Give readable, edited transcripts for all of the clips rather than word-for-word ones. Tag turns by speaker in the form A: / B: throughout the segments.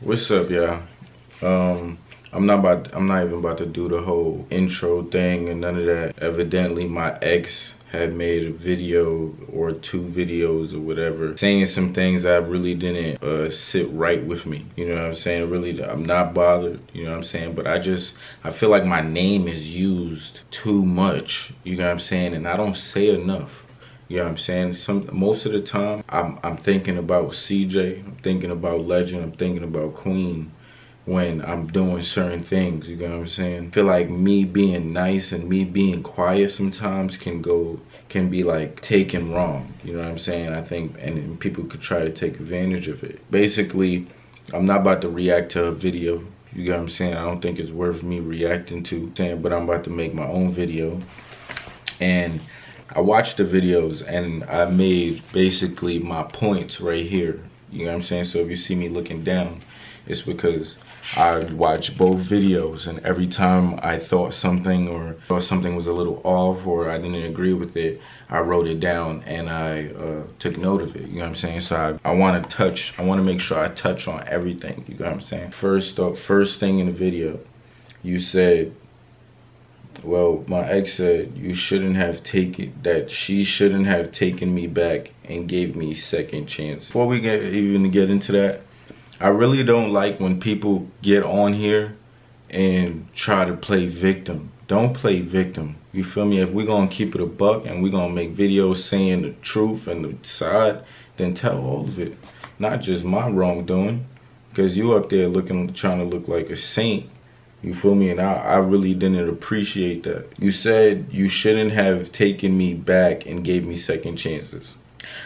A: What's up, y'all? I'm not even about to do the whole intro thing and none of that. Evidently, my ex had made a video or 2 videos or whatever saying some things that really didn't sit right with me. You know what I'm saying? Really, I'm not bothered. You know what I'm saying? But I feel like my name is used too much. You know what I'm saying? And I don't say enough. You know what I'm saying? Most of the time, I'm thinking about CJ, I'm thinking about Legend, I'm thinking about Queen when I'm doing certain things. You know what I'm saying? I feel like me being nice and me being quiet sometimes can be like taken wrong. You know what I'm saying? I think, and people could try to take advantage of it. Basically, I'm not about to react to a video. You know what I'm saying? I don't think it's worth me reacting to. But I'm about to make my own video, and I watched the videos and I made basically my points right here. You know what I'm saying? So if you see me looking down, it's because I watched both videos, and every time I thought something was a little off or I didn't agree with it, I wrote it down and I took note of it. You know what I'm saying? So I want to make sure I touch on everything. You know what I'm saying? First thing in the video, you said, well, my ex said she shouldn't have taken me back and gave me second chance. Before we even get into that, I really don't like when people get on here and try to play victim. Don't play victim. You feel me? If we're gonna keep it a buck and we're gonna make videos saying the truth and the side, then tell all of it. Not just my wrongdoing. Because you up there trying to look like a saint. You feel me? And I really didn't appreciate that. You said you shouldn't have taken me back and gave me second chances.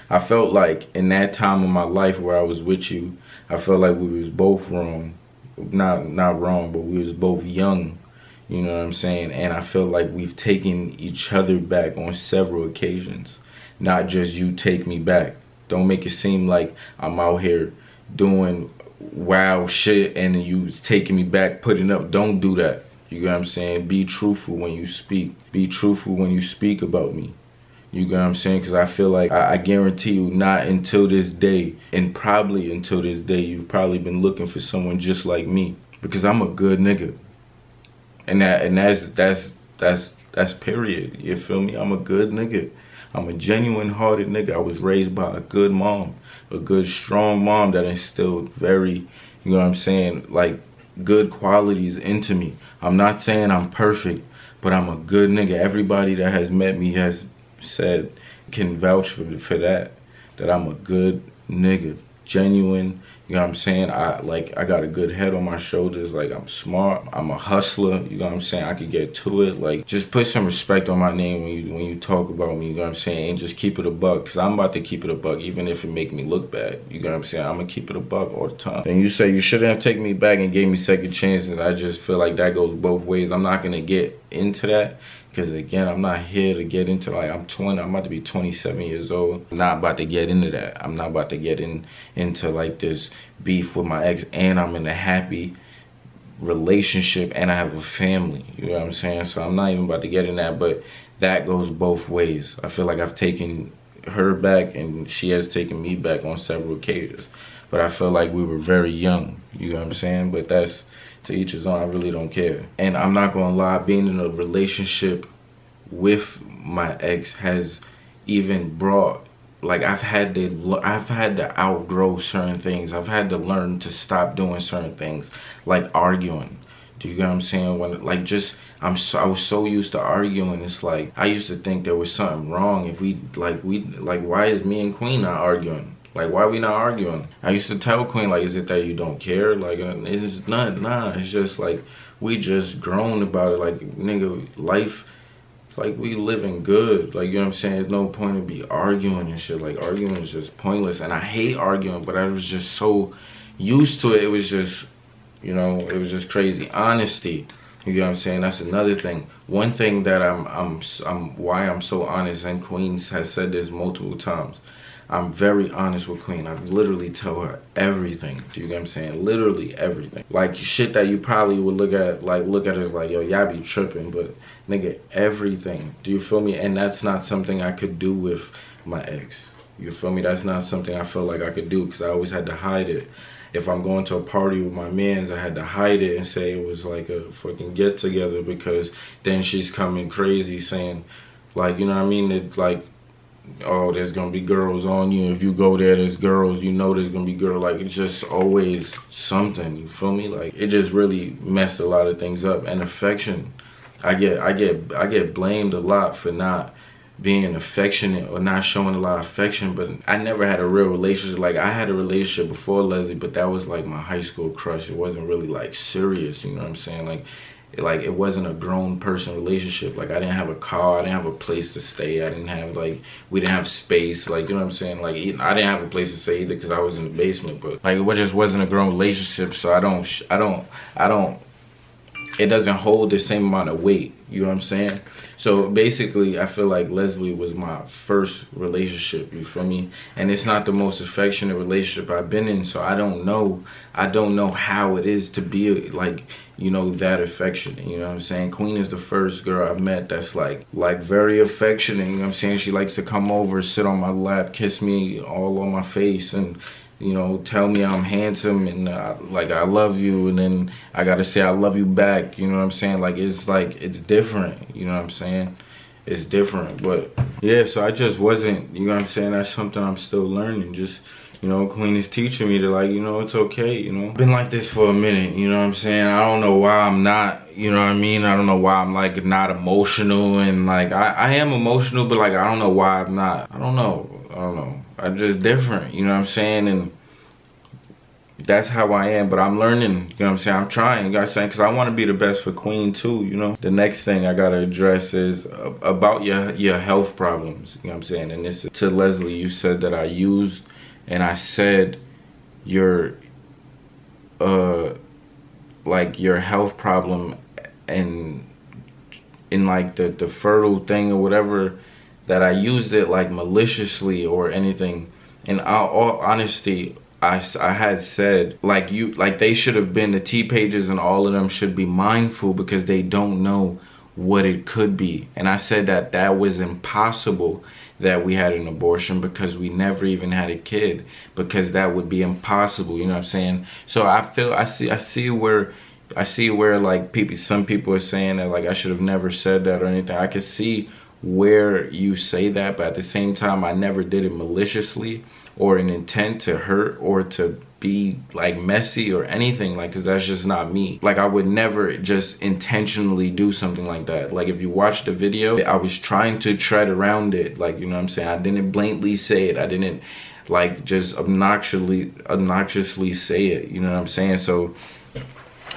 A: I felt like in that time of my life where I was with you, I felt like we was both wrong. Not wrong, but we was both young. You know what I'm saying? And I feel like we've taken each other back on several occasions. Not just you take me back. Don't make it seem like I'm out here doing wow shit and you taking me back, putting up. Don't do that. You know what I'm saying? Be truthful when you speak. Be truthful when you speak about me. You know what I'm saying? Because I feel like I guarantee you, not until this day, and probably until this day, you've probably been looking for someone just like me. Because I'm a good nigga. And that's period. You feel me? I'm a good nigga. I'm a genuine hearted nigga. I was raised by a good mom, a good strong mom that instilled very, you know what I'm saying, like good qualities into me. I'm not saying I'm perfect, but I'm a good nigga. Everybody that has met me has said, can vouch for that I'm a good nigga, genuine. You know what I'm saying? I got a good head on my shoulders. Like, I'm smart. I'm a hustler. You know what I'm saying? I could get to it. Like, just put some respect on my name when you talk about me. You know what I'm saying? And just keep it a buck. Because I'm about to keep it a buck, even if it make me look bad. You know what I'm saying? I'm going to keep it a buck all the time. And you say you shouldn't have taken me back and gave me second chances. I just feel like that goes both ways. I'm not going to get into that. Because again, I'm not here to get into, like, I'm about to be 27 years old. I'm not about to get into that. I'm not about to get into like this beef with my ex, and I'm in a happy relationship and I have a family. You know what I'm saying? So I'm not even about to get in that, but that goes both ways. I feel like I've taken her back and she has taken me back on several occasions. But I feel like we were very young. You know what I'm saying? But that's to each his own. I really don't care. And I'm not gonna lie, being in a relationship with my ex has even brought, like, I've had to outgrow certain things. I've had to learn to stop doing certain things, like arguing. Do you get what I'm saying? When, like, I was so used to arguing. It's like I used to think there was something wrong if why is me and Queen not arguing? Like, why we not arguing? I used to tell Queen, like, is it that you don't care? Like, it's not, nah. It's just like, we just grown about it. Like, nigga, life, like, we living good. Like, you know what I'm saying? There's no point in be arguing and shit. Like, arguing is just pointless. And I hate arguing, but I was just so used to it. It was just, you know, it was just crazy. Honesty. You know what I'm saying? That's another thing. One thing that why I'm so honest, and Queen has said this multiple times. I'm very honest with Queen. I literally tell her everything. Do you get what I'm saying? Literally everything. Like, shit that you probably would look at as like, yo, y'all be tripping, but nigga, everything. Do you feel me? And that's not something I could do with my ex. You feel me? That's not something I feel like I could do, because I always had to hide it. if I'm going to a party with my mans, I had to hide it and say it was like a fucking get together, because then she's coming crazy saying, like, you know what I mean? That like, oh, there's gonna be girls on you. If you go there, there's girls. You know, there's gonna be girls. Like, it's just always something. You feel me? Like, it just really messed a lot of things up. And affection, I get blamed a lot for not being affectionate or not showing a lot of affection, but I never had a real relationship. Like, I had a relationship before Leslie, but that was like my high school crush. It wasn't really like serious, you know what I'm saying? Like it wasn't a grown person relationship. Like, I didn't have a car, I didn't have a place to stay, I didn't have, like, we didn't have space, like, you know what I'm saying? Like, I didn't have a place to stay either because I was in the basement, but like, it just wasn't a grown relationship. So I don't, it doesn't hold the same amount of weight, you know what I'm saying? So basically, I feel like Leslie was my first relationship, you feel me? And it's not the most affectionate relationship I've been in, so I don't know how it is to be like, you know, that affectionate, you know what I'm saying? Queen is the first girl I've met that's like very affectionate, you know what I'm saying? She likes to come over, sit on my lap, kiss me all on my face, and, you know, tell me I'm handsome and like, I love you, and then I gotta say I love you back, you know what I'm saying? Like, it's different, you know what I'm saying? It's different. But yeah, so I just wasn't, you know what I'm saying? That's something I'm still learning. Just, you know, Queen is teaching me to, like, you know, it's okay, you know? Been like this for a minute, you know what I'm saying? I don't know why I'm not, you know what I mean? I don't know why I'm, like, not emotional, and, like, I am emotional, but, like, I don't know why I'm not. I don't know. I'm just different, you know what I'm saying? And that's how I am, but I'm learning, you know what I'm saying? I'm trying, you know what I'm saying? Because I want to be the best for Queen too, you know? The next thing I got to address is about your health problems, you know what I'm saying? And this is to Leslie. You said that I used, and I said your like your health problem and in like the fertile thing or whatever, that I used it like maliciously or anything. In all honesty, I had said, like, they should have been, the T pages and all of them should be mindful because they don't know what it could be. And I said that was impossible that we had an abortion, because we never even had a kid, because that would be impossible, you know what I'm saying? So I see where like some people are saying that, like, I should have never said that or anything. I can see where you say that, but at the same time, I never did it maliciously or an intent to hurt or to be like messy or anything, like, because that's just not me. Like, I would never just intentionally do something like that. Like, if you watch the video, I was trying to tread around it, like, you know what I'm saying? I didn't blatantly say it. I didn't like just obnoxiously say it, you know what I'm saying? So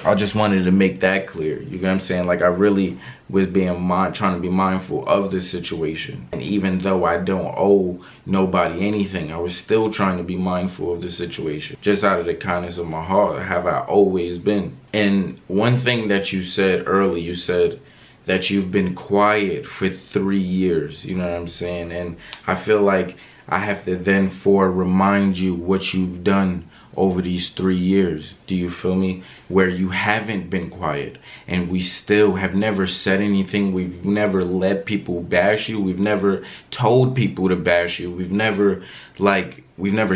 A: I just wanted to make that clear, you know what I'm saying? Like, I really was trying to be mindful of this situation. And even though I don't owe nobody anything, I was still trying to be mindful of the situation. Just out of the kindness of my heart, have I always been. And one thing that you said early, you said that you've been quiet for 3 years, you know what I'm saying? And I feel like I have to then remind you what you've done over these 3 years. Do you feel me? Where you haven't been quiet, and we still have never said anything. We've never let people bash you. We've never told people to bash you. We've never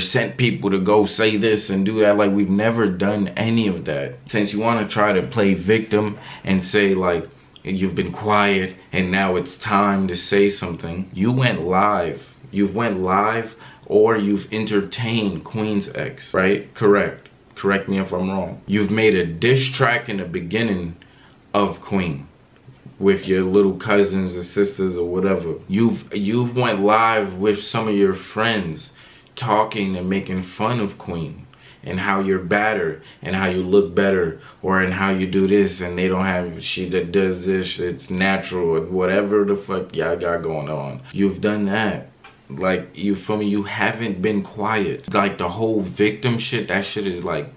A: sent people to go say this and do that. Like, we've never done any of that. Since you want to try to play victim and say, like, you've been quiet and now it's time to say something, you went live. You've went live, or you've entertained Queen's ex, right? Correct me if I'm wrong. You've made a diss track in the beginning of Queen with your little cousins or sisters or whatever. You've went live with some of your friends talking and making fun of Queen and how you're better and how you look better, or in how you do this and they don't have, she that does this, it's natural, or whatever the fuck y'all got going on. You've done that. Like, you feel me? You haven't been quiet. Like, the whole victim shit, that shit is like,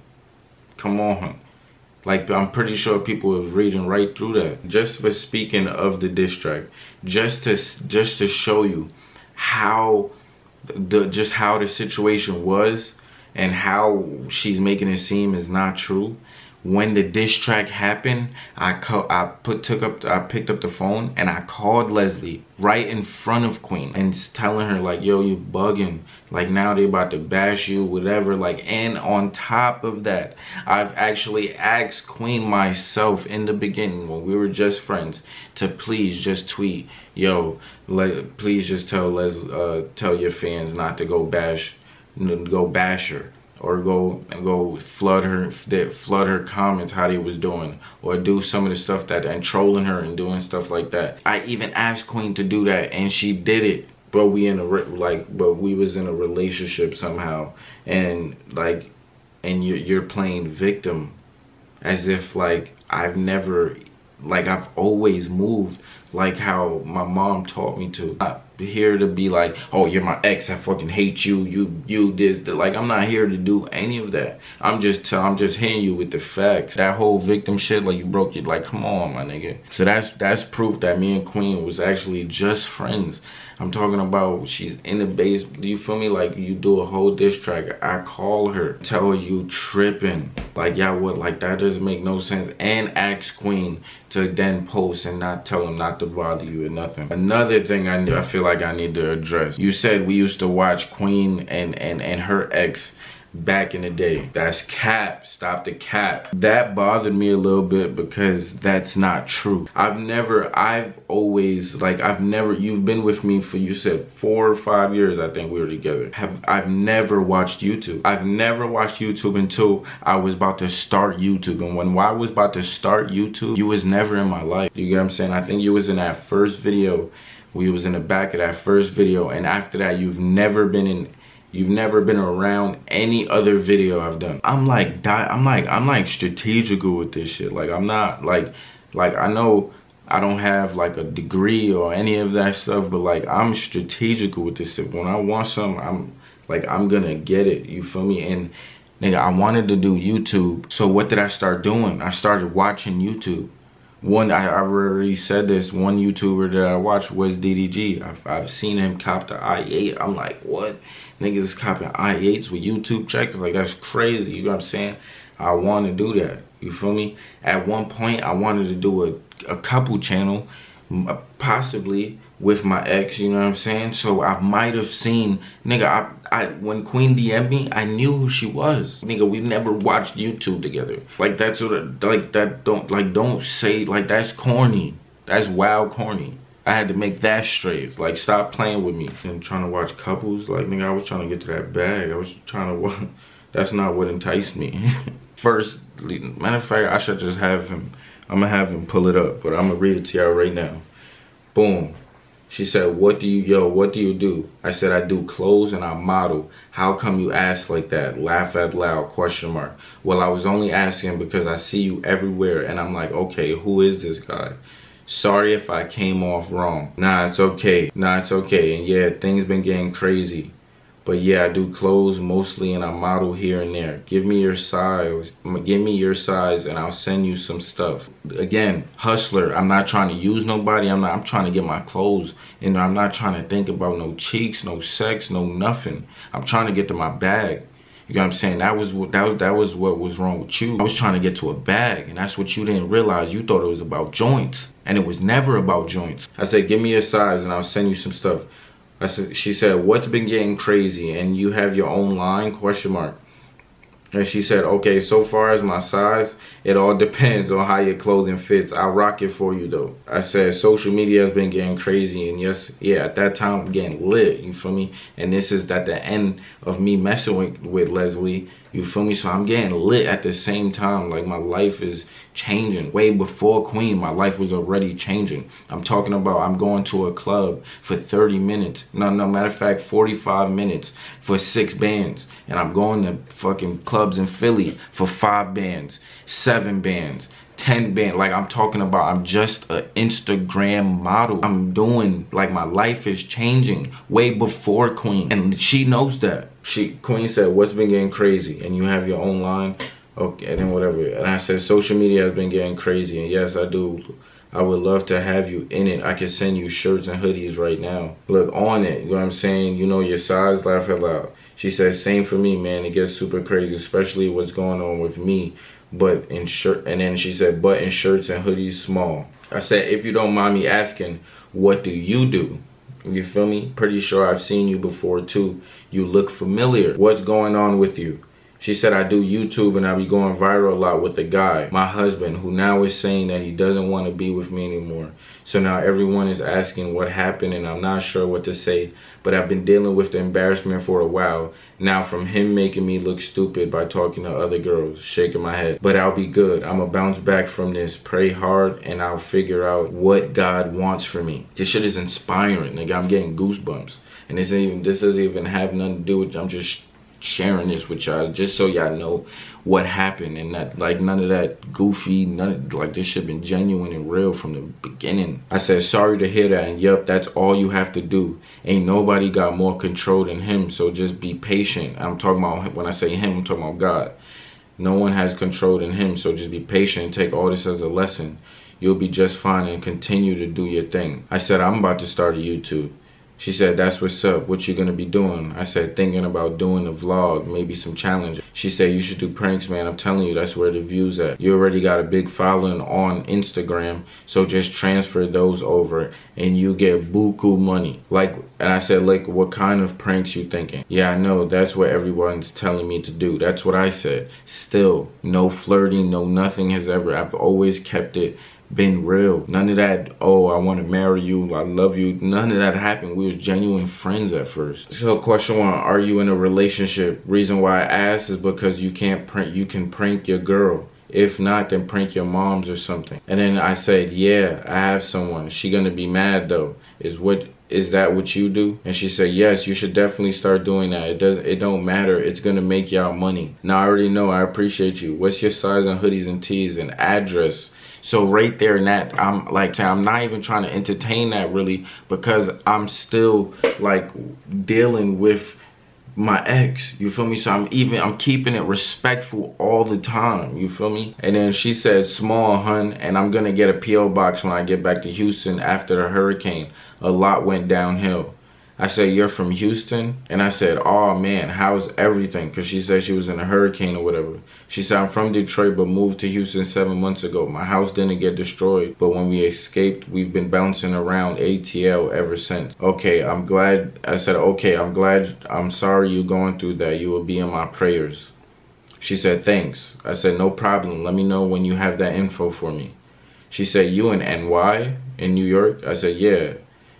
A: come on. Like, I'm pretty sure people was reading right through that. Just for speaking of the diss track, just to show you how the situation was and how she's making it seem is not true. when the diss track happened, I picked up the phone and I called Leslie right in front of Queen and telling her like, yo, you bugging, like now they about to bash you, whatever. Like, and on top of that, I've actually asked Queen myself in the beginning when we were just friends to please just tweet, yo, please just tell your fans not to go bash her, or go flood her comments how they was doing, or do some of the stuff and trolling her and doing stuff like that. I even asked Queen to do that and she did it, but we was in a relationship somehow, and you're playing victim as if like I've always moved like how my mom taught me to. I'm not here to be like, oh, you're my ex, I fucking hate you, you this, that. Like, I'm not here to do any of that. I'm just hitting you with the facts. That whole victim shit, like you broke it, like come on, my nigga. So that's proof that me and Queen was actually just friends. I'm talking about she's in the base, do you feel me? Like, you do a whole diss track, I call her, tell her you tripping. Like, yeah, what? Like, that doesn't make no sense. And ask Queen to then post and not tell him not to bother you or nothing. Another thing I feel like I need to address. You said we used to watch Queen and her ex back in the day. That's cap. Stop the cap. That bothered me a little bit because that's not true. You've been with me for, you said 4 or 5 years, I think we were together. I've never watched YouTube. I've never watched YouTube until I was about to start YouTube. And when I was about to start YouTube, you was never in my life. You get what I'm saying? I think you was in that first video. We was in the back of that first video, and after that you've never been around any other video I've done. I'm like strategical with this shit. Like, I'm not like I know I don't have like a degree or any of that stuff, but like I'm strategical with this stuff. When I want something, I'm gonna get it. You feel me? And nigga, I wanted to do YouTube. So what did I start doing? I started watching YouTube. I already said this, one YouTuber that I watched was DDG. I've seen him cop the i8. I'm like, what? Niggas is copping i8s with YouTube checks? Like, that's crazy. You know what I'm saying? I want to do that. You feel me? At one point, I wanted to do a couple channel, possibly with my ex, you know what I'm saying? So I might have seen, nigga, when Queen DM'd me, I knew who she was. Nigga, we never watched YouTube together. Like, that's what, like, that don't say, like, that's corny. That's wild corny. I had to make that straight. Like, stop playing with me. And trying to watch couples, like, nigga, I was trying to get to that bag. I was trying to watch. That's not what enticed me. First, matter of fact, I should just have him. I'm gonna have him pull it up, but I'm gonna read it to y'all right now. Boom. She said, what do you do? I said, I do clothes and I model. How come you ask like that? Laugh out loud, question mark. Well, I was only asking because I see you everywhere and I'm like, okay, who is this guy? Sorry if I came off wrong. Nah, it's okay. Nah, it's okay. And yeah, things been getting crazy. But yeah, I do clothes mostly and I model here and there. Give me your size and I'll send you some stuff. Again, hustler. I'm not trying to use nobody. I'm trying to get my clothes. And I'm not trying to think about no cheeks, no sex, no nothing. I'm trying to get to my bag. You know what I'm saying? That was what was wrong with you. I was trying to get to a bag, and that's what you didn't realize. You thought it was about joints, and it was never about joints. I said, give me your size and I'll send you some stuff. She said, what's been getting crazy? And you have your own line, question mark. And she said, okay, so far as my size, it all depends on how your clothing fits. I'll rock it for you though. I said, social media has been getting crazy. And yes, yeah, at that time, I'm getting lit, you feel me? And this is at the end of me messing with Leslie, you feel me? So I'm getting lit at the same time. Like, my life is changing. Way before Queen, my life was already changing. I'm talking about I'm going to a club for 30 minutes. No, matter of fact, 45 minutes for 6 bands. And I'm going to fucking clubs in Philly for 5 bands, 7 bands, 10 bands. Like, I'm talking about, I'm just an Instagram model. I'm doing, like, my life is changing way before Queen. And she knows that. Queen said, what's been getting crazy? And you have your own line. Okay, and then whatever. And I said, social media has been getting crazy. And yes, I do. I would love to have you in it. I can send you shirts and hoodies right now. Look, on it. You know what I'm saying? You know your size, laugh out loud. She said, same for me, man. It gets super crazy, especially what's going on with me. but in shirt, and then she said, but in shirts and hoodies small. I said, if you don't mind me asking, what do you do? You feel me? Pretty sure I've seen you before too. You look familiar. What's going on with you? She said, I do YouTube and I be going viral a lot with the guy, my husband, who now is saying that he doesn't want to be with me anymore. So now everyone is asking what happened and I'm not sure what to say. But I've been dealing with the embarrassment for a while. Now from him making me look stupid by talking to other girls, shaking my head. But I'll be good. I'm gonna bounce back from this. Pray hard and I'll figure out what God wants for me. This shit is inspiring, nigga. I'm getting goosebumps. And this doesn't even have nothing to do with, I'm just sharing this with y'all just so y'all know what happened, and that like none of that goofy, like this shit been genuine and real from the beginning. I said, sorry to hear that, and yup, that's all you have to do. Ain't nobody got more control than him, so just be patient. I'm talking about, when I say him, I'm talking about God. No one has control than him, so just be patient and take all this as a lesson. You'll be just fine and continue to do your thing. I said, I'm about to start a YouTube. She said, that's what's up. What you gonna be doing? I said, thinking about doing a vlog, maybe some challenges. She said, you should do pranks, man. I'm telling you, that's where the view's at. You already got a big following on Instagram, so just transfer those over and you get buku money. Like, and I said, like, what kind of pranks you thinking? Yeah, I know, that's what everyone's telling me to do. That's what I said. Still, no flirting, no nothing has ever, I've always kept it been real. None of that, oh, I want to marry you, I love you. None of that happened. We was genuine friends at first. So question one, are you in a relationship? Reason why I asked is because you can prank your girl. If not, then prank your moms or something. And then I said, yeah, I have someone. She gonna be mad though. Is that what you do? And she said, yes, you should definitely start doing that. It don't matter. It's gonna make y'all money. Now I already know, I appreciate you. What's your size on hoodies and tees and address? So right there in that, I'm like, I'm not even trying to entertain that really, because I'm still like dealing with my ex, you feel me? So I'm keeping it respectful all the time, you feel me? And then she said, small, hun, and I'm gonna get a P.O. box when I get back to Houston after the hurricane. A lot went downhill. I said, you're from Houston? And I said, oh man, how's everything? Because she said she was in a hurricane or whatever. She said, I'm from Detroit but moved to Houston 7 months ago. My house didn't get destroyed, but when we escaped, we've been bouncing around ATL ever since. Okay, I'm glad. I said, okay, I'm glad. I'm sorry you're going through that. You will be in my prayers. She said, thanks. I said, no problem. Let me know when you have that info for me. She said, you in NY in New York? I said, yeah.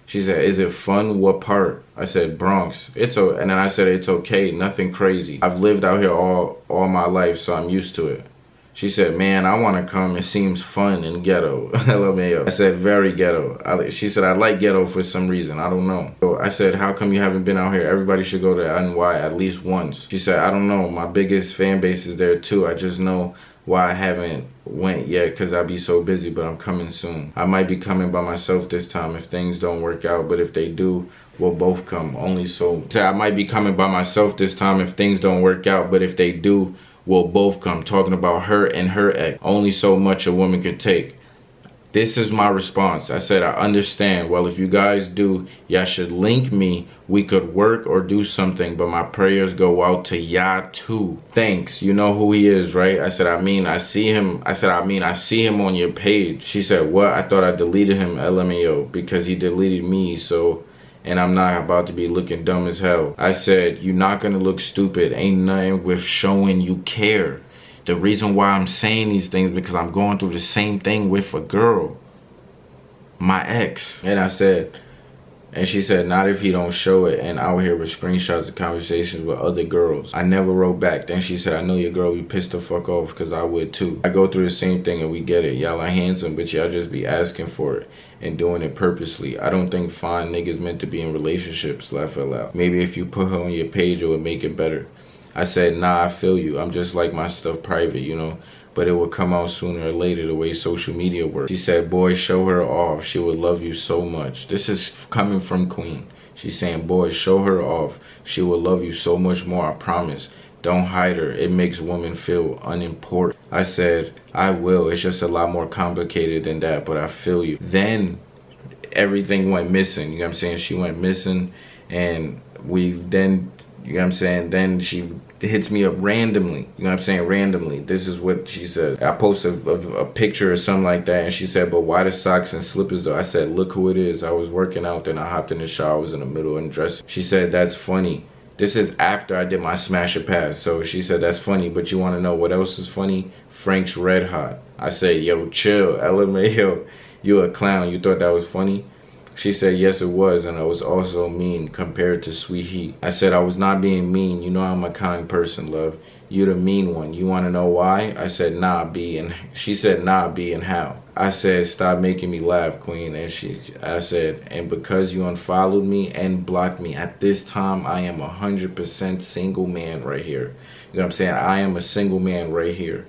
A: She said, is it fun? What part? I said, Bronx. And then I said, it's okay, nothing crazy. I've lived out here all my life, so I'm used to it. She said, man, I want to come. It seems fun and ghetto. LMAO. I said, very ghetto. She said, I like ghetto for some reason. I don't know. So I said, how come you haven't been out here? Everybody should go to NY at least once. She said, I don't know. My biggest fan base is there too. I just know why I haven't went yet because I be so busy, but I'm coming soon. I might be coming by myself this time if things don't work out, but if they do, we'll both come. Only so. I might be coming by myself this time if things don't work out, but if they do, we'll both come. Talking about her and her ex. Only so much a woman could take. This is my response. I said, I understand. Well, if you guys do, y'all should link me. We could work or do something, but my prayers go out to y'all too. Thanks. You know who he is, right? I said, I see him. I said, I see him on your page. She said, what? I thought I deleted him, LMAO, because he deleted me, so, and I'm not about to be looking dumb as hell. I said, you're not gonna look stupid. Ain't nothing with showing you care. The reason why I'm saying these things because I'm going through the same thing with a girl, my ex. And I said, and she said, not if he don't show it and out here with screenshots of conversations with other girls. I never wrote back. Then she said, I know your girl be pissed the fuck off because I would too. I go through the same thing and we get it. Y'all are handsome, but y'all just be asking for it and doing it purposely. I don't think fine niggas meant to be in relationships, laugh out loud. Maybe if you put her on your page, it would make it better. I said, nah, I feel you. I'm just like my stuff private, you know. But it will come out sooner or later the way social media works. She said, boys, show her off. She would love you so much. This is coming from Queen. She's saying, boys, show her off. She will love you so much more, I promise. Don't hide her. It makes women feel unimportant. I said, I will. It's just a lot more complicated than that, but I feel you. Then everything went missing. You know what I'm saying? She went missing and we then, you know what I'm saying, then she hits me up randomly. You know what I'm saying? Randomly. This is what she said. I posted a picture or something like that, and she said, but why the socks and slippers though? I said, look who it is. I was working out, then I hopped in the shower. I was in the middle and dressed. She said, that's funny. This is after I did my smash or pass. So she said, that's funny, but you want to know what else is funny? Frank's Red Hot. I said, yo, chill. LMAO, you a clown. You thought that was funny? She said, yes, it was, and I was also mean compared to Sweet Heat. I said, I was not being mean. You know I'm a kind person, love. You the mean one. You want to know why? I said, nah, B. And she said, nah, B, and how? I said, stop making me laugh, Queen. And I said, and because you unfollowed me and blocked me, at this time, I am 100% single man right here. You know what I'm saying? I am a single man right here.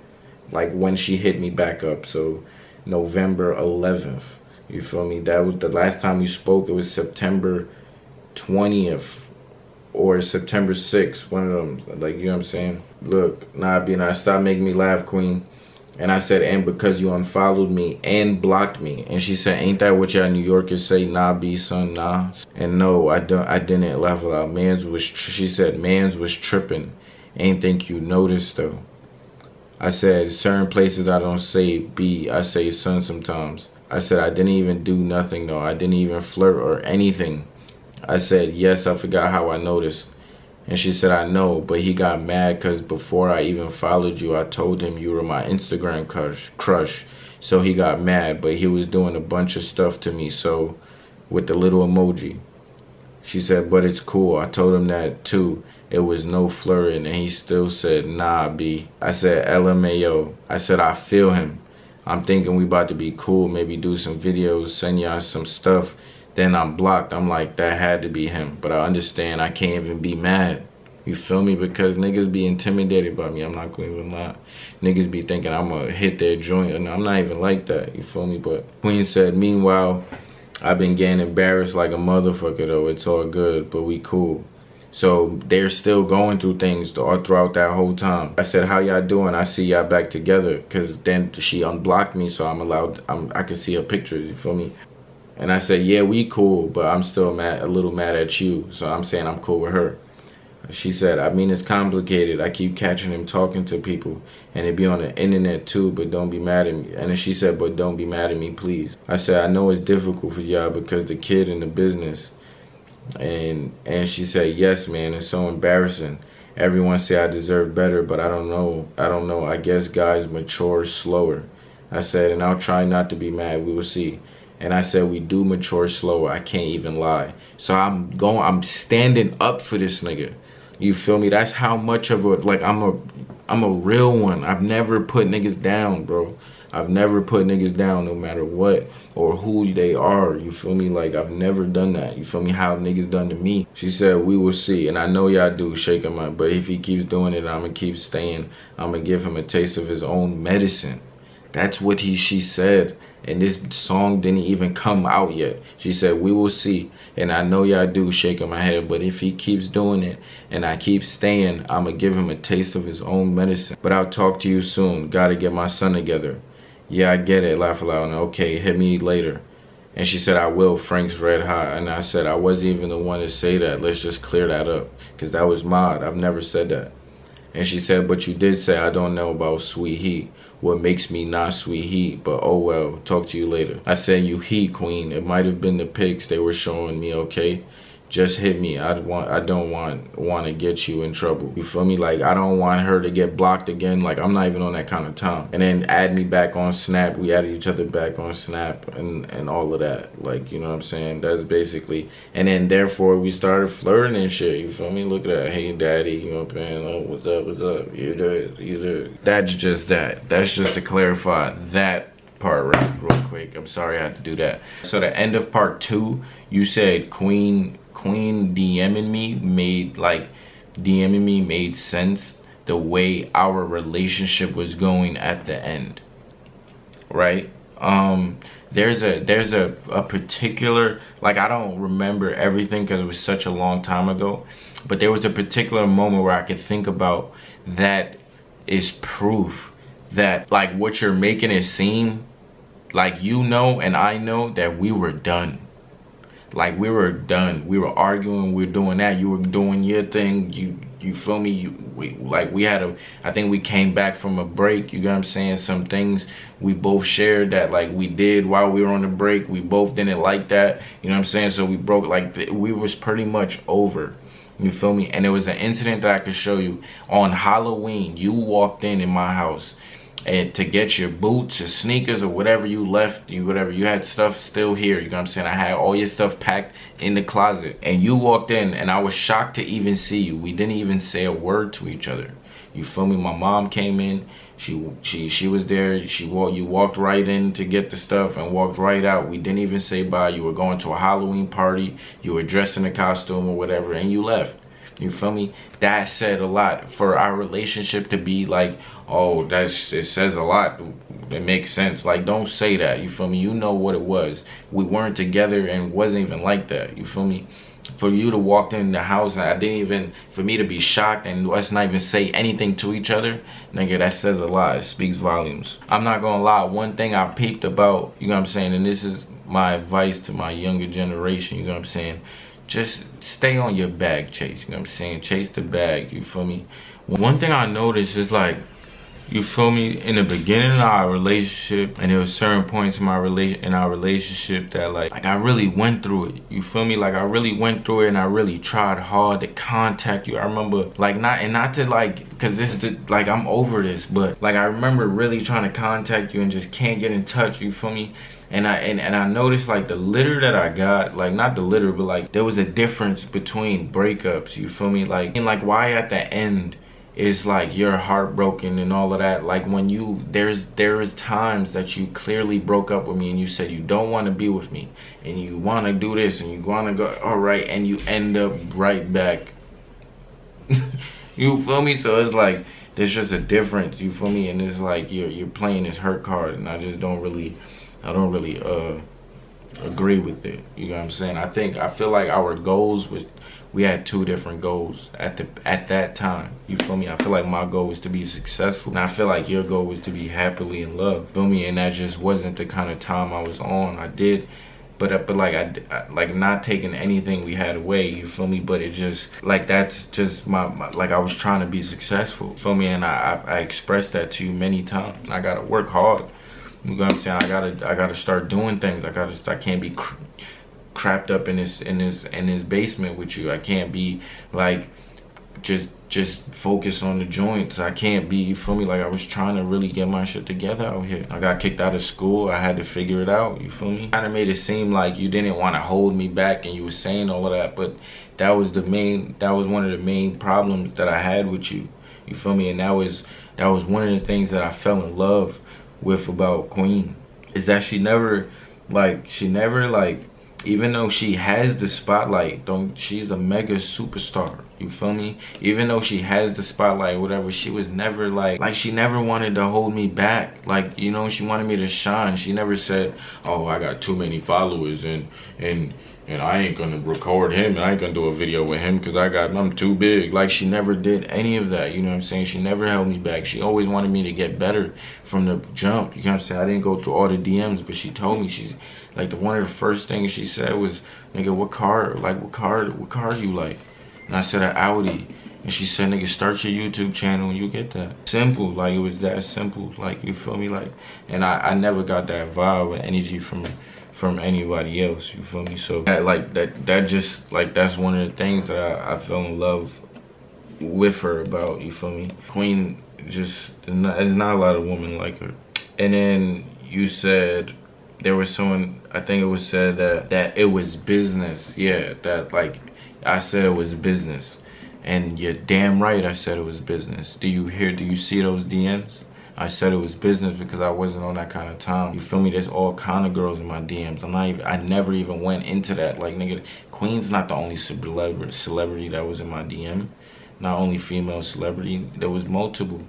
A: Like when she hit me back up. So November 11th. You feel me? That was the last time you spoke. It was September 20th or September 6th. One of them. Like, you know what I'm saying? Look, nah, stop making me laugh, Queen. And I said, and because you unfollowed me and blocked me. And she said, ain't that what y'all New Yorkers say? Nah, B, son, nah. And no, I didn't laugh out. She said, mans was tripping. Ain't think you noticed, though. I said, certain places I don't say B, I say son sometimes. I said, I didn't even do nothing, though. I didn't even flirt or anything. I said, yes, I forgot how I noticed. And she said, I know, but he got mad because before I even followed you, I told him you were my Instagram crush. So he got mad, but he was doing a bunch of stuff to me, so with the little emoji. She said, but it's cool. I told him that, too. It was no flirting, and he still said, nah, B. I said, LMAO. I said, I feel him. I'm thinking we about to be cool, maybe do some videos, send y'all some stuff. Then I'm blocked. I'm like, that had to be him. But I understand I can't even be mad. You feel me? Because niggas be intimidated by me. I'm not going to even lie. Niggas be thinking I'm going to hit their joint. And I'm not even like that. You feel me? But Queen said, meanwhile, I've been getting embarrassed like a motherfucker, though. It's all good, but we cool. So they're still going through things all throughout that whole time. I said, how y'all doing? I see y'all back together. Because then she unblocked me, so I can see her pictures, you feel me? And I said, yeah, we cool, but I'm still a little mad at you. So I'm saying I'm cool with her. She said, I mean, it's complicated. I keep catching him talking to people. And it be on the internet too, but don't be mad at me. And then she said, but don't be mad at me, please. I said, I know it's difficult for y'all because the kid in the business. And she said, yes, man, it's so embarrassing. Everyone say I deserve better, but I don't know. I guess guys mature slower. I said, and I'll try not to be mad. We will see. And I said, we do mature slower. I can't even lie. So I'm standing up for this nigga. You feel me? That's how much of a, like, I'm a real one. I've never put niggas down, bro. I've never put niggas down no matter what or who they are. You feel me? Like, I've never done that. You feel me? How niggas done to me. She said, we will see. And I know y'all do shake him up. But if he keeps doing it, I'm going to keep staying. I'm going to give him a taste of his own medicine. That's what she said. And this song didn't even come out yet. She said, we will see. And I know y'all do shaking my head. But if he keeps doing it and I keep staying, I'm going to give him a taste of his own medicine. But I'll talk to you soon. Got to get my son together. Yeah, I get it. Laugh aloud. And okay, hit me later. And she said, I will. Frank's Red Hot. And I said, I wasn't even the one to say that. Let's just clear that up. Because that was mod. I've never said that. And she said, but you did say I don't know about Sweet Heat. What makes me not Sweet Heat, but oh well, talk to you later. I said, you heat, Queen. It might have been the pics they were showing me, okay? Just hit me. I don't want to get you in trouble. You feel me? Like, I don't want her to get blocked again. Like, I'm not even on that kind of time. And then add me back on Snap. We added each other back on Snap and all of that. Like, you know what I'm saying? That's basically. And then therefore we started flirting and shit. You feel me? Look at that. Hey, daddy. You know what I'm saying? Oh, what's up? What's up? You there? That's just that. That's just to clarify that part real quick. I'm sorry I had to do that. So the end of part 2, you said Queen DMing me made sense the way our relationship was going at the end, right? There's a particular, like, I don't remember everything because it was such a long time ago, but there was a particular moment where I could think about that is proof that, like, what you're making it seem like, you know, and I know that we were done. Like, we were done. We were arguing. We were doing that. You were doing your thing. You feel me? We had a, I think we came back from a break, you know what I'm saying? Some things we both shared that like we did while we were on the break, we both didn't like that, you know what I'm saying? So we broke, like we was pretty much over. You feel me? And there was an incident that I could show you. On Halloween, you walked in my house and to get your boots, your sneakers, or whatever you left, whatever you had stuff still here, you know what I'm saying? I had all your stuff packed in the closet, and you walked in, and I was shocked to even see you. We didn't even say a word to each other. You feel me? My mom came in, she was there, you walked right in to get the stuff and walked right out. We didn't even say bye. You were going to a Halloween party, you were dressed in a costume or whatever, and you left. You feel me? That said a lot for our relationship to be like, oh, it says a lot. It makes sense. Like, don't say that. You feel me? You know what it was. We weren't together and it wasn't even like that. You feel me? For you to walk in the house and I didn't even, for me to be shocked and us not even say anything to each other, nigga, that says a lot. It speaks volumes. I'm not gonna lie. One thing I peeped about, you know what I'm saying, and this is my advice to my younger generation, you know what I'm saying, just stay on your bag chase, you know what I'm saying? Chase the bag, you feel me? One thing I noticed is like, you feel me, in the beginning of our relationship, and there were certain points in our relationship that like I really went through it. You feel me? Like I really went through it and I really tried hard to contact you. I remember like not to like, cause this is the, like I'm over this, but like I remember really trying to contact you and just can't get in touch, you feel me? And I noticed like the litter that I got, like not the litter, but like there was a difference between breakups, you feel me? Like, and like why at the end is like you're heartbroken and all of that. Like when you, there is times that you clearly broke up with me and you said you don't want to be with me and you want to do this and you want to go, all right, and you end up right back. You feel me? So it's like there's just a difference, you feel me? And it's like you're playing this hurt card, and I don't really agree with it. You know what I'm saying? I feel like our goals was, we had two different goals at that time. You feel me? I feel like my goal was to be successful, and I feel like your goal was to be happily in love. Feel me? And that just wasn't the kind of time I was on. I did, but like I like not taking anything we had away. You feel me? But it just like that's just my like I was trying to be successful. Feel me? And I expressed that to you many times. I gotta work hard. You know what I'm saying? I gotta start doing things. I can't be crapped up in this basement with you. I can't be like just focused on the joints. I can't be, you feel me? Like I was trying to really get my shit together out here. I got kicked out of school. I had to figure it out, you feel me? Kind of made it seem like you didn't want to hold me back and you were saying all of that, but that was one of the main problems that I had with you. You feel me? And that was one of the things that I fell in love with about Queen, is that she never even though she has the spotlight, she's a mega superstar, you feel me? Even though she has the spotlight, whatever, she was never like she never wanted to hold me back. Like, you know, she wanted me to shine. She never said, oh, I got too many followers and I ain't gonna record him and I ain't gonna do a video with him because I'm too big. Like, she never did any of that, you know what I'm saying? She never held me back. She always wanted me to get better from the jump, you know what I'm saying? I didn't go through all the DMs, but she told me, she's like, one of the first things she said was, nigga, what car you like? And I said, an Audi. And she said, nigga, start your YouTube channel and you get that. Simple, like it was that simple, like, you feel me? Like, and I never got that vibe or energy from anybody else, you feel me? So that just like, that's one of the things that I fell in love with her about, you feel me? Queen, just, there's not a lot of women like her. And then you said, there was someone, I think it was said that it was business. Yeah, that like, I said it was business. And you're damn right I said it was business. Do you see those DMs? I said it was business because I wasn't on that kind of time. You feel me? There's all kind of girls in my DMs. I never even went into that. Like, nigga, Queen's not the only celebrity that was in my DM. Not only female celebrity, there was multiple.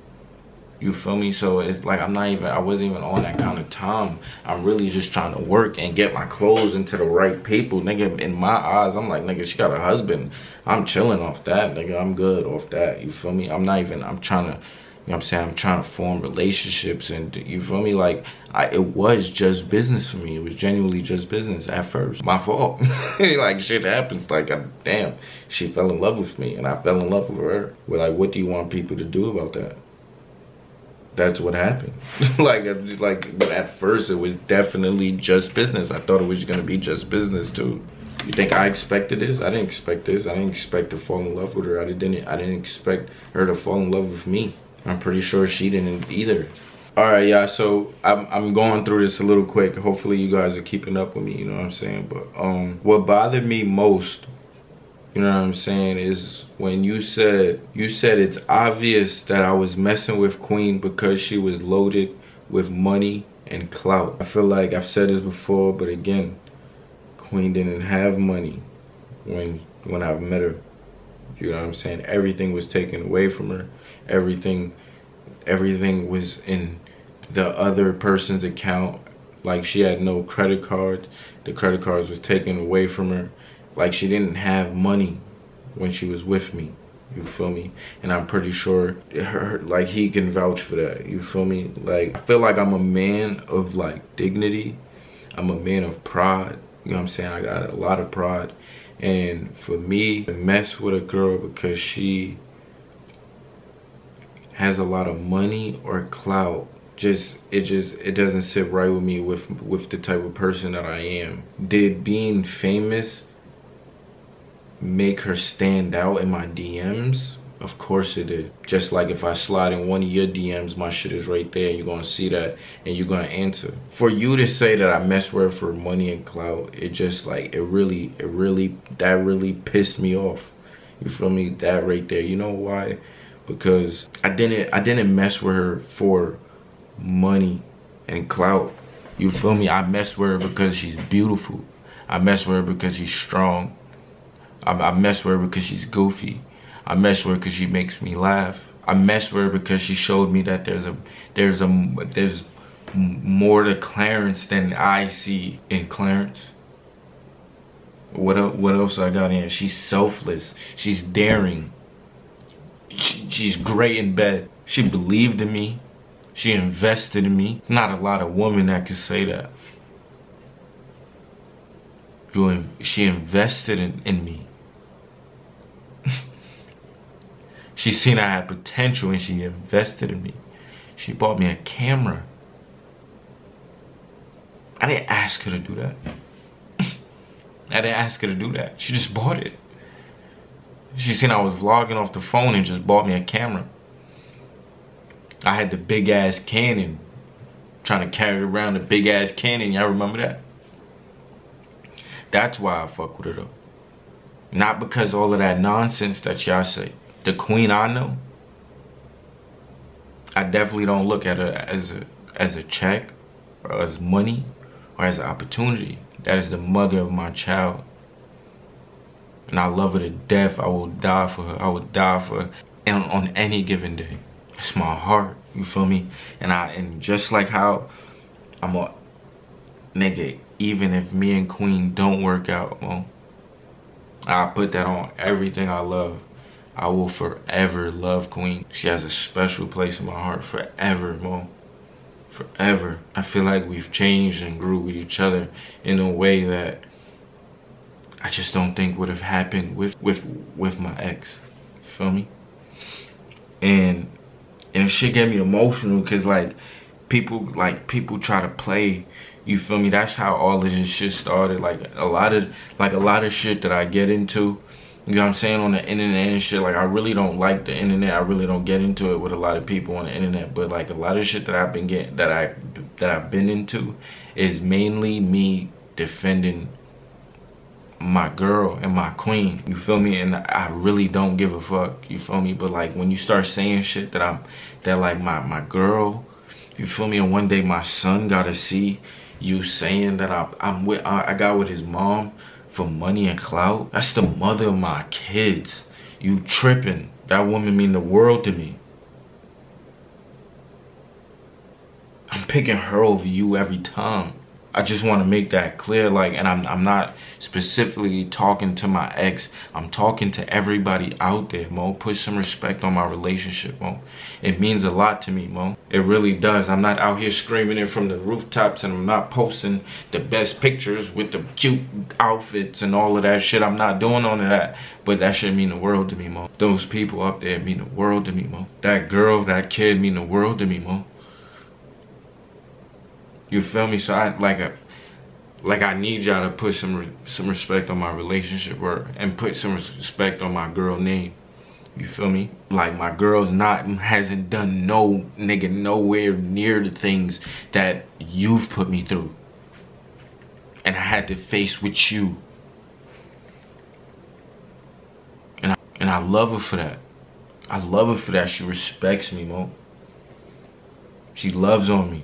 A: You feel me? So it's like I wasn't even on that kind of time. I'm really just trying to work and get my clothes into the right people. Nigga, in my eyes, I'm like, nigga, she got a husband. I'm chilling off that, nigga. I'm good off that. You feel me? I'm trying to know what I'm saying, I'm trying to form relationships, and you feel me, like it was just business for me. It was genuinely just business at first. My fault. Like shit happens, like damn, she fell in love with me and I fell in love with her. Well, like, what do you want people to do about that? That's what happened. But at first it was definitely just business. I thought it was gonna be just business too. You think I expected this? I didn't expect this. I didn't expect to fall in love with her. I didn't expect her to fall in love with me. I'm pretty sure she didn't either. All right, yeah, so I'm going through this a little quick. Hopefully you guys are keeping up with me, you know what I'm saying? But what bothered me most, you know what I'm saying, is when you said it's obvious that I was messing with Queen because she was loaded with money and clout. I feel like I've said this before, but again, Queen didn't have money when I met her. You know what I'm saying? Everything was taken away from her. Everything was in the other person's account. Like, she had no credit card. The credit cards was taken away from her. Like, she didn't have money when she was with me. You feel me? And I'm pretty sure like, he can vouch for that. You feel me? Like, I feel like I'm a man of like dignity. I'm a man of pride. You know what I'm saying? I got a lot of pride. And for me to mess with a girl because she has a lot of money or clout, it doesn't sit right with me with the type of person that I am. Did being famous make her stand out in my DMs? Of course it did. Just like if I slide in one of your DMs, my shit is right there. You're gonna see that and you're gonna answer. For you to say that I messed with her for money and clout, it just like, that really pissed me off. You feel me? That right there. You know why? Because I didn't mess with her for money and clout. You feel me? I messed with her because she's beautiful. I messed with her because she's strong. I messed with her because she's goofy. I messed with her because she makes me laugh. I messed with her because she showed me that there's more to Clarence than I see in Clarence. What else I got in? She's selfless. She's daring. She's great in bed. She believed in me. She invested in me. Not a lot of women that can say that. She invested in me. She seen I had potential and she invested in me. She bought me a camera. I didn't ask her to do that. I didn't ask her to do that. She just bought it. She seen I was vlogging off the phone and just bought me a camera. I had the big ass Canon. Trying to carry around the big ass Canon. Y'all remember that? That's why I fuck with her though. Not because all of that nonsense that y'all say. The Queen I know, I definitely don't look at her as a check or as money or as an opportunity. That is the mother of my child. And I love her to death. I will die for her. I will die for her. And on any given day. It's my heart. You feel me? And just like how I'm a nigga, even if me and Queen don't work out, well, I put that on everything I love. I will forever love Queen. She has a special place in my heart forever, Mo. Forever. I feel like we've changed and grew with each other in a way that I just don't think would have happened with my ex. You feel me? And shit get me emotional because people try to play. You feel me? That's how all of this shit started. Like a lot of shit that I get into. You know what I'm saying, on the internet and shit. Like, I really don't like the internet. I really don't get into it with a lot of people on the internet. But like a lot of shit that I've been getting, that I've been into, is mainly me defending my girl and my Queen. You feel me? And I really don't give a fuck. You feel me? But like when you start saying shit that like my girl, you feel me? And one day my son gotta see you saying that I got with his mom for money and clout. That's the mother of my kids. You tripping. That woman mean the world to me. I'm picking her over you every time. I just want to make that clear, like, and I'm not specifically talking to my ex. I'm talking to everybody out there, Mo. Put some respect on my relationship, Mo. It means a lot to me, Mo. It really does. I'm not out here screaming it from the rooftops, and I'm not posting the best pictures with the cute outfits and all of that shit. I'm not doing all of that, but that shit mean the world to me, Mo. Those people up there mean the world to me, Mo. That girl, that kid mean the world to me, Mo. You feel me? So I need y'all to put some respect on my relationship, and put some respect on my girl name. You feel me? Like, my girl's hasn't done nowhere near the things that you've put me through, and I had to face with you. And I love her for that. I love her for that. She respects me, Mo. She loves on me.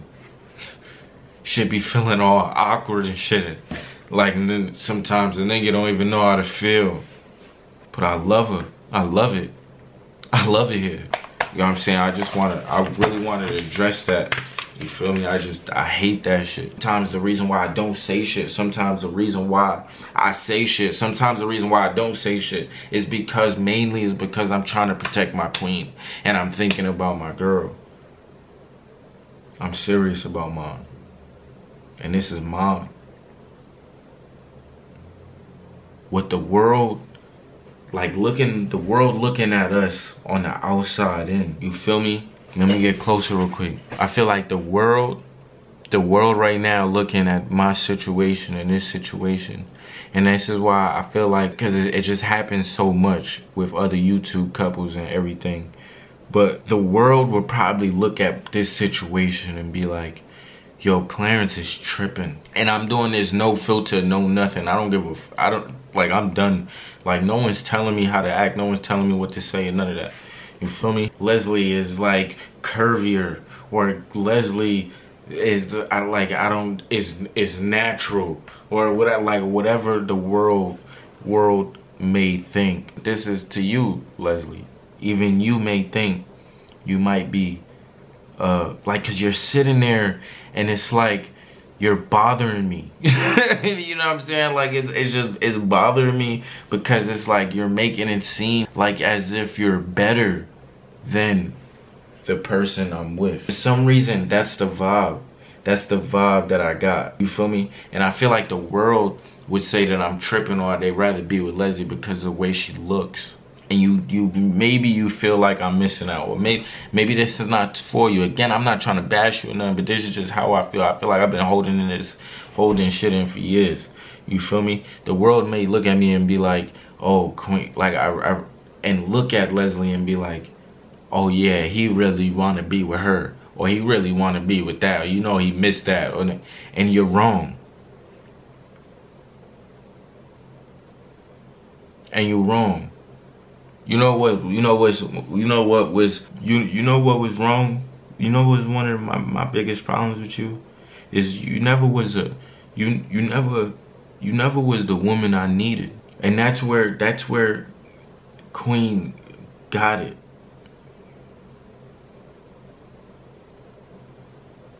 A: Should be feeling all awkward and shit. Like, and then sometimes the nigga don't even know how to feel. But I love her. I love it. I love it here. You know what I'm saying? I really wanted to address that. You feel me? I hate that shit. Sometimes the reason why I don't say shit, sometimes the reason why I say shit, sometimes the reason why I don't say shit is mainly because I'm trying to protect my queen. And I'm thinking about my girl. I'm serious about mine. And this is mine. What the world, the world looking at us on the outside in. You feel me? Let me get closer real quick. I feel like the world right now looking at my situation and this situation. And this is why I feel like, because it just happens so much with other YouTube couples and everything. But the world would probably look at this situation and be like, yo, Clarence is tripping. And I'm doing this no filter, no nothing. I'm done. Like, no one's telling me how to act. No one's telling me what to say and none of that. You feel me? Leslie is like curvier, or Leslie is is natural, or whatever the world may think. This is to you, Leslie. Even you may think you might be cause you're sitting there and it's like you're bothering me. You know what I'm saying? Like, it's bothering me because it's like you're making it seem like as if you're better than the person I'm with. For some reason, that's the vibe. That's the vibe that I got. You feel me? And I feel like the world would say that I'm tripping, or they'd rather be with Leslie because of the way she looks. And maybe you feel like I'm missing out, or maybe this is not for you. Again, I'm not trying to bash you or nothing, but this is just how I feel. I feel like I've been holding shit in for years. You feel me? The world may look at me and be like, oh, Queen, like and look at Leslie and be like, oh yeah, he really want to be with her, or he really want to be with that, or, you know, he missed that, and you're wrong. And you're wrong. You know what was wrong? You know what was one of my biggest problems with you? Is you never was the woman I needed. And that's where Queen got it.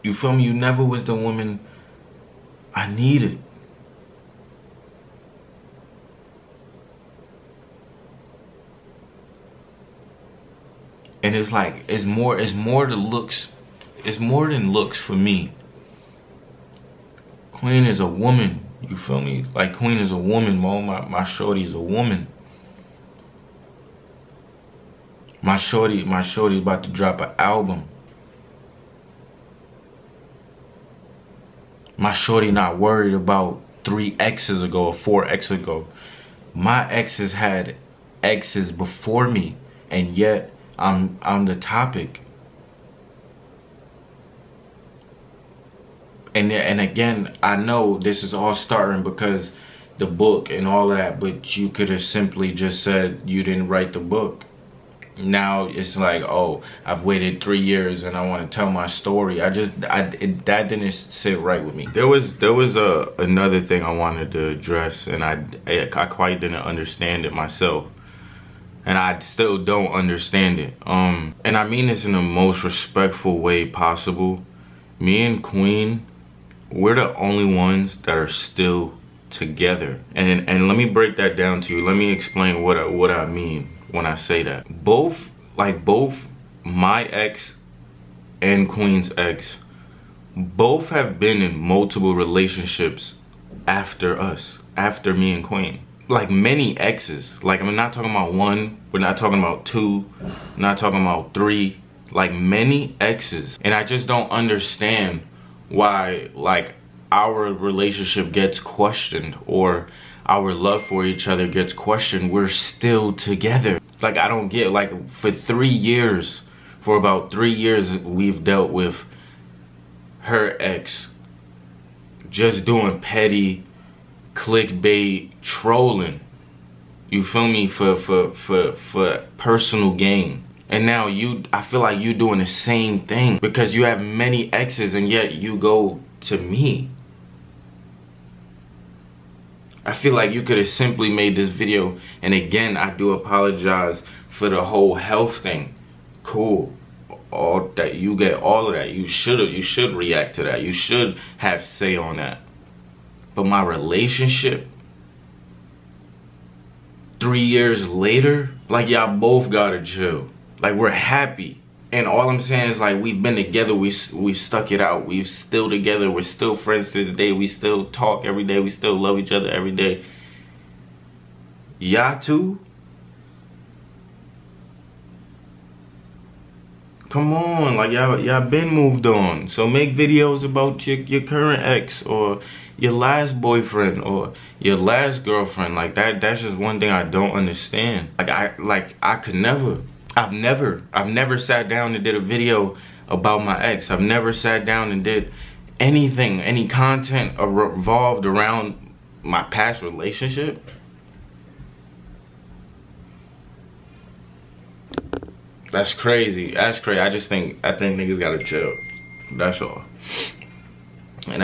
A: You feel me? You never was the woman I needed. And it's like, it's more than looks for me. Queen is a woman. You feel me? Like, Queen is a woman, Mo. My shorty is a woman. My shorty about to drop an album. My shorty not worried about 3 exes ago or 4 exes ago. My exes had exes before me, and yet I'm the topic. And again, I know this is all starting because the book and all that, but you could have simply just said you didn't write the book. Now it's like, oh, I've waited 3 years and I want to tell my story. That didn't sit right with me. There was another thing I wanted to address, and I quite didn't understand it myself. And I still don't understand it. And I mean this in the most respectful way possible. Me and Queen we're the only ones that are still together. And let me break that down to you. Let me explain what I mean when I say that. Both my ex and Queen's ex, both have been in multiple relationships after us, after me and Queen. Like many exes. Like, I'm not talking about one, we're not talking about two, not talking about three, like many exes. And I just don't understand why, like, our relationship gets questioned or our love for each other gets questioned. We're still together. Like, I don't get, like, for about 3 years we've dealt with her ex just doing petty clickbait trolling, you feel me, for personal gain. And now I feel like you doing the same thing because you have many exes and yet you go to me. I feel like you could have simply made this video, and again, I do apologize for the whole health thing. Cool. All that, you get all of that. You should react to that. You should have say on that. But my relationship 3 years later, like, y'all both gotta chill. Like, we're happy. And all I'm saying is, like, we've been together, we've stuck it out, we've still together, we're still friends to this day, we still talk every day, we still love each other every day. Y'all too? Come on, like, y'all been moved on. So make videos about your current ex or your last boyfriend or your last girlfriend. Like, that's just one thing I don't understand. I've never sat down and did a video about my ex. I've never sat down and did anything, any content revolved around my past relationship. That's crazy. That's crazy. I think niggas gotta chill. That's all. And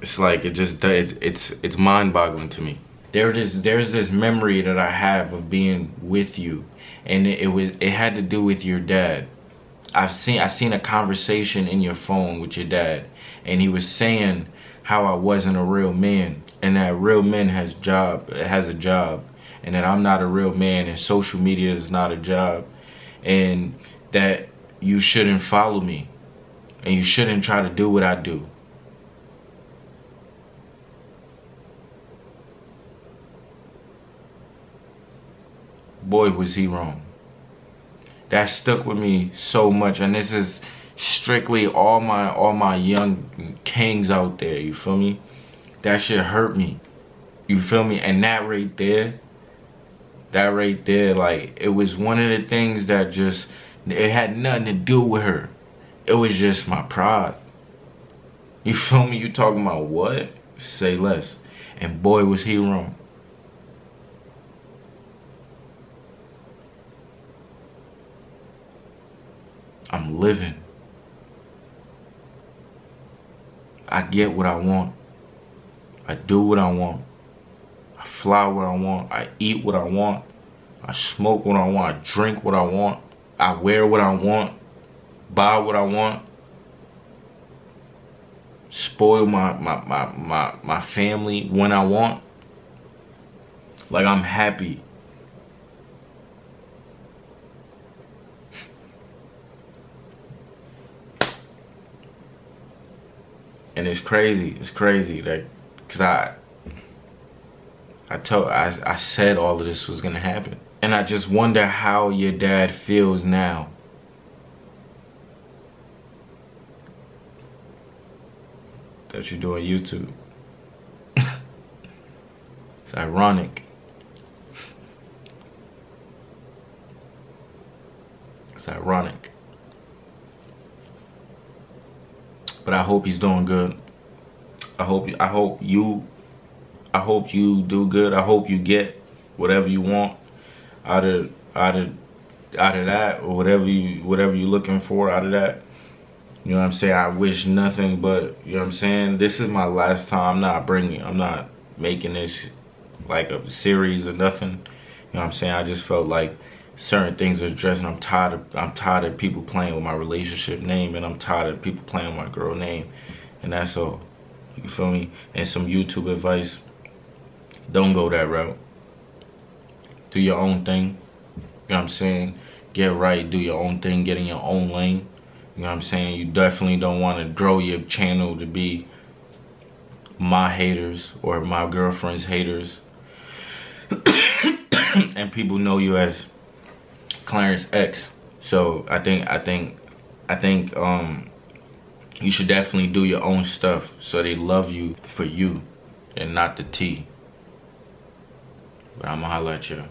A: it's mind-boggling to me. There's this memory that I have of being with you, and it had to do with your dad. I seen a conversation in your phone with your dad, and he was saying how I wasn't a real man, and that real men has a job, and that I'm not a real man, and social media is not a job, and that you shouldn't follow me, and you shouldn't try to do what I do. Boy, was he wrong. That stuck with me so much, and this is strictly all my young kings out there, you feel me? That shit hurt me, you feel me? And that right there, like, it was one of the things that just, it had nothing to do with her. It was just my pride. You feel me? You talking about what? Say less. And boy, was he wrong. I'm living. I get what I want. I do what I want. I fly where I want. I eat what I want. I smoke what I want. I drink what I want. I wear what I want. Buy what I want. Spoil my family when I want. Like, I'm happy. And it's crazy, like, cause I said all of this was gonna happen. And I just wonder how your dad feels now. That you're doing YouTube. It's ironic. It's ironic. But I hope he's doing good. I hope you do good. I hope you get whatever you want out of that, or whatever you're looking for out of that. You know what I'm saying? I wish nothing but, you know what I'm saying? This is my last time. I'm not making this like a series or nothing. You know what I'm saying? I just felt like certain things are addressed, and I'm tired of people playing with my relationship name, and I'm tired of people playing with my girl name. And that's all. You feel me? And some YouTube advice. Don't go that route. Do your own thing. You know what I'm saying? Get right, do your own thing, get in your own lane. You know what I'm saying? You definitely don't want to grow your channel to be my haters or my girlfriend's haters. And people know you as Clarence X. So I think you should definitely do your own stuff so they love you for you and not the T. But I'ma holla at you.